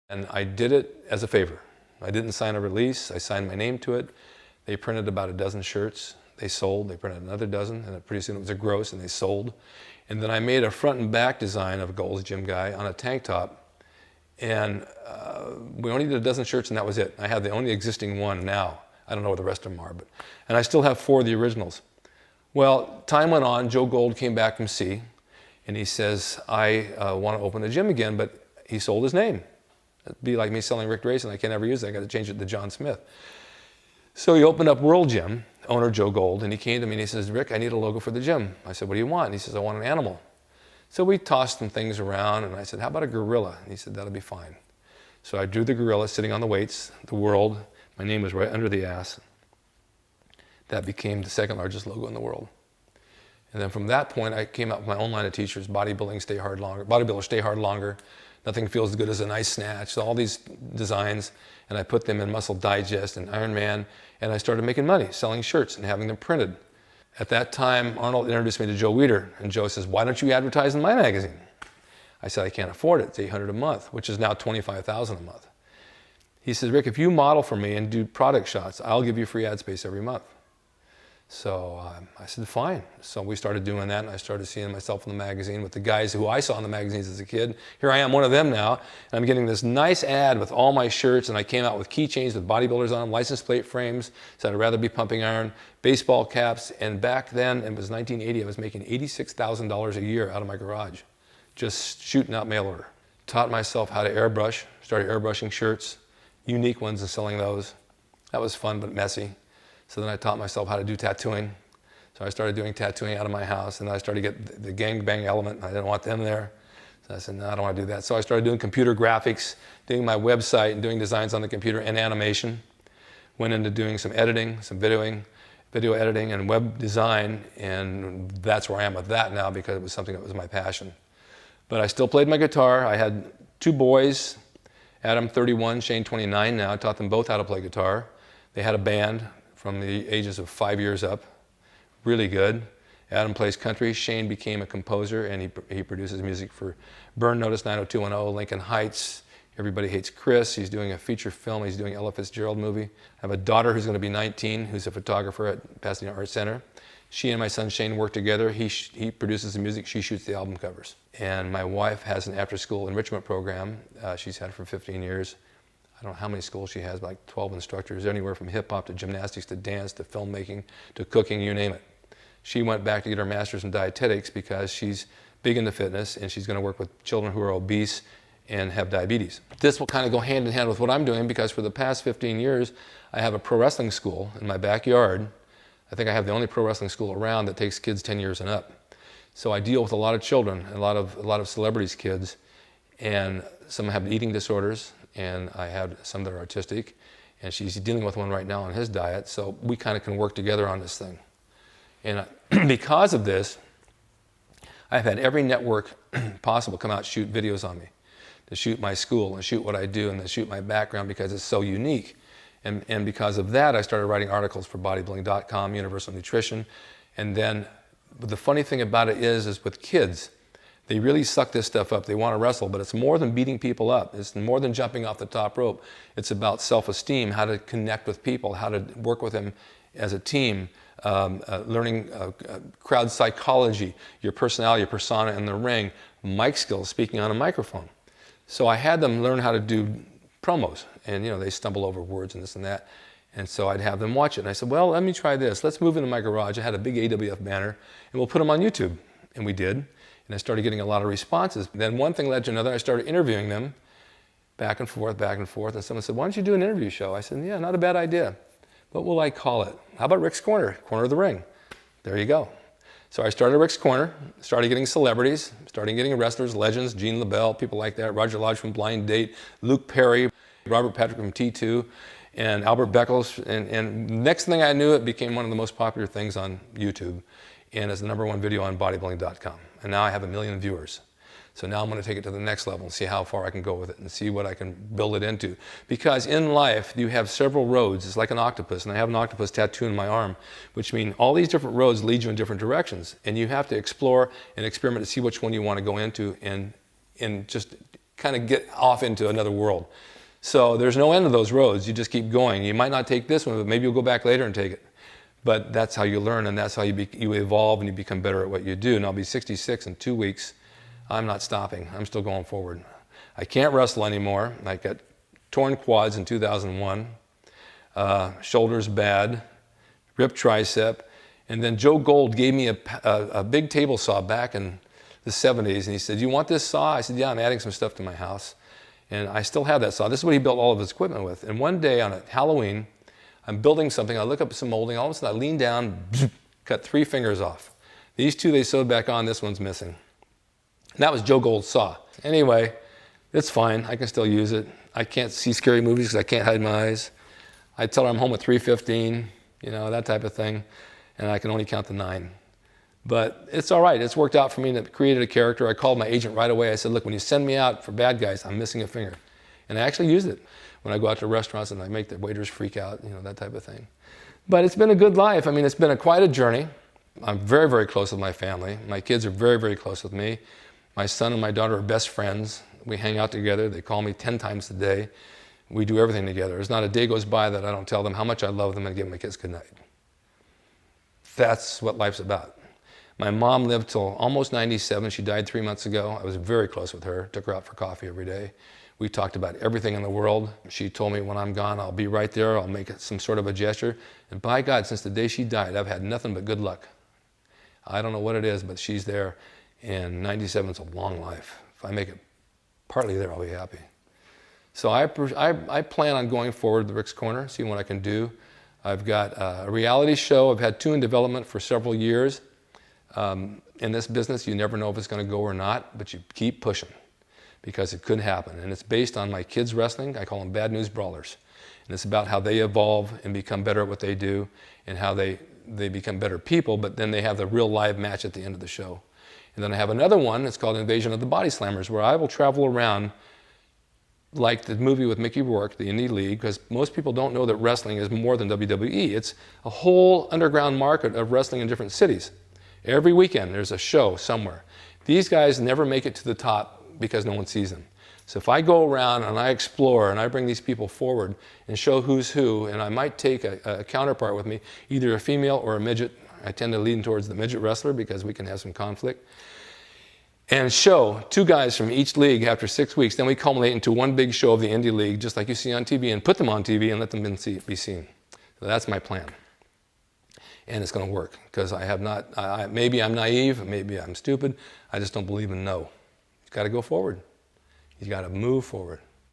And I did it as a favor. I didn't sign a release. I signed my name to it. They printed about a dozen shirts. They sold. They printed another dozen, and pretty soon it was a gross, and they sold. And then I made a front and back design of a Gold's Gym guy on a tank top. And we only did a dozen shirts, and that was it. I have the only existing one now. I don't know where the rest of them are, and I still have 4 of the originals. Well, time went on. Joe Gold came back from sea, and he says, I want to open a gym again, but he sold his name. It'd be like me selling Ric Drasin. I can't ever use it. I got to change it to John Smith. So he opened up World Gym, owner Joe Gold, and he came to me and he says, Rick, I need a logo for the gym. I said, what do you want? And he says, I want an animal. So we tossed some things around, and I said, how about a gorilla? And he said, that'll be fine. So I drew the gorilla sitting on the weights, the world. My name was right under the ass. That became the 2nd largest logo in the world. And then from that point, I came up with my own line of t-shirts, Bodybuilder, Stay Hard Longer. Nothing feels as good as a nice snatch. So all these designs, and I put them in Muscle Digest and Iron Man, and I started making money selling shirts and having them printed. At that time, Arnold introduced me to Joe Weider, and Joe says, why don't you advertise in my magazine? I said, I can't afford it. It's $800 a month, which is now $25,000 a month. He says, Rick, if you model for me and do product shots, I'll give you free ad space every month. So I said, fine. So we started doing that, and I started seeing myself in the magazine with the guys who I saw in the magazines as a kid. Here I am, one of them now, and I'm getting this nice ad with all my shirts, and I came out with keychains with bodybuilders on them, license plate frames, said I'd rather be pumping iron, baseball caps, and back then, it was 1980, I was making $86,000 a year out of my garage, just shooting out mail order. Taught myself how to airbrush, started airbrushing shirts, unique ones, and selling those. That was fun but messy. So then I taught myself how to do tattooing. So I started doing tattooing out of my house, and then I started to get the gangbang element, and I didn't want them there. So I said, no, I don't want to do that. So I started doing computer graphics, doing my website, and doing designs on the computer and animation. Went into doing some editing, some video editing and web design, and that's where I am with that now because it was something that was my passion. But I still played my guitar. I had 2 boys, Adam 31, Shane 29 now. I taught them both how to play guitar. They had a band from the ages of 5 years up, really good. Adam plays country. Shane became a composer, and he produces music for Burn Notice 90210, Lincoln Heights, Everybody Hates Chris. He's doing a feature film. He's doing Ella Fitzgerald movie. I have a daughter who's going to be 19, who's a photographer at Pasadena Art Center. She and my son Shane work together. He produces the music. She shoots the album covers. And my wife has an after-school enrichment program. She's had it for 15 years. I don't know how many schools she has, but like 12 instructors, anywhere from hip-hop to gymnastics to dance to filmmaking to cooking, you name it. She went back to get her master's in dietetics because she's big into fitness, and she's going to work with children who are obese and have diabetes. This will kind of go hand in hand with what I'm doing because for the past 15 years, I have a pro wrestling school in my backyard. I think I have the only pro wrestling school around that takes kids 10 years and up. So I deal with a lot of children, a lot of celebrities' kids, and some have eating disorders, and I have some that are autistic, and she's dealing with one right now on his diet, so we kind of can work together on this thing. And because of this, I've had every network possible come out shoot videos on me, to shoot my school and shoot what I do and to shoot my background because it's so unique. And because of that, I started writing articles for Bodybuilding.com, Universal Nutrition. And then the funny thing about it is with kids, they really suck this stuff up. They want to wrestle, but it's more than beating people up. It's more than jumping off the top rope. It's about self-esteem, how to connect with people, how to work with them as a team, learning crowd psychology, your personality, your persona in the ring, mic skills, speaking on a microphone. So I had them learn how to do promos, and they stumble over words and this and that. And so I'd have them watch it. And I said, well, let me try this. Let's move into my garage. I had a big AWF banner, and we'll put them on YouTube. And we did. And I started getting a lot of responses. Then one thing led to another. I started interviewing them back and forth. And someone said, why don't you do an interview show? I said, yeah, not a bad idea. What will I call it? How about Rick's Corner? Corner of the Ring. There you go. So I started Rick's Corner, started getting celebrities, started getting wrestlers, legends, Gene LaBelle, people like that, Roger Lodge from Blind Date, Luke Perry, Robert Patrick from T2, and Albert Beckles. And next thing I knew, it became one of the most popular things on YouTube, and it's the #1 video on bodybuilding.com. And now I have 1 million viewers. So now I'm going to take it to the next level and see how far I can go with it and see what I can build it into. Because in life, you have several roads. It's like an octopus, and I have an octopus tattoo in my arm, which means all these different roads lead you in different directions. And you have to explore and experiment to see which one you want to go into and just kind of get off into another world. So there's no end to those roads. You just keep going. You might not take this one, but maybe you'll go back later and take it. But that's how you learn, and that's how you evolve and you become better at what you do. And I'll be 66 in 2 weeks. I'm not stopping. I'm still going forward. I can't wrestle anymore. I got torn quads in 2001, shoulders bad, ripped tricep. And then Joe Gold gave me a big table saw back in the 70s, and he said, "You want this saw?" I said, "Yeah, I'm adding some stuff to my house." And I still have that saw. This is what he built all of his equipment with. And one day on a Halloween, I'm building something. I look up some molding. All of a sudden, I lean down, cut 3 fingers off. These 2 they sewed back on. This one's missing. And that was Joe Gold's saw. Anyway, it's fine. I can still use it. I can't see scary movies because I can't hide my eyes. I tell her I'm home at 3:15, you know, that type of thing. And I can only count to 9. But it's all right. It's worked out for me. And it created a character. I called my agent right away. I said, "Look, when you send me out for bad guys, I'm missing a finger." And I actually used it when I go out to restaurants and I make the waiters freak out, you know, that type of thing. But it's been a good life. I mean, it's been quite a journey. I'm very, very close with my family. My kids are very, very close with me. My son and my daughter are best friends. We hang out together. They call me 10 times a day. We do everything together. There's not a day goes by that I don't tell them how much I love them and give my kids good night. That's what life's about. My mom lived till almost 97. She died 3 months ago. I was very close with her. Took her out for coffee every day. We talked about everything in the world. She told me when I'm gone, I'll be right there. I'll make some sort of a gesture. And by God, since the day she died, I've had nothing but good luck. I don't know what it is, but she's there. And 97 is a long life. If I make it partly there, I'll be happy. So I plan on going forward to Ric's Corner, seeing what I can do. I've got a reality show. I've had 2 in development for several years. In this business, you never know if it's going to go or not, but you keep pushing because it could happen. And it's based on my kids wrestling. I call them Bad News Brawlers. And it's about how they evolve and become better at what they do and how they become better people, but then they have the real live match at the end of the show. And then I have another one, it's called Invasion of the Body Slammers, where I will travel around like the movie with Mickey Rourke, the Indie League, because most people don't know that wrestling is more than WWE. It's a whole underground market of wrestling in different cities. Every weekend there's a show somewhere. These guys never make it to the top because no one sees them. So if I go around and I explore and I bring these people forward and show who's who, and I might take a counterpart with me, either a female or a midget. I tend to lean towards the midget wrestler because we can have some conflict. And show 2 guys from each league after 6 weeks. Then we culminate into one big show of the Indie League, just like you see on TV, and put them on TV and let them be seen. So that's my plan. And it's going to work because I have not, maybe I'm naive, maybe I'm stupid. I just don't believe in no. You've got to go forward. You've got to move forward.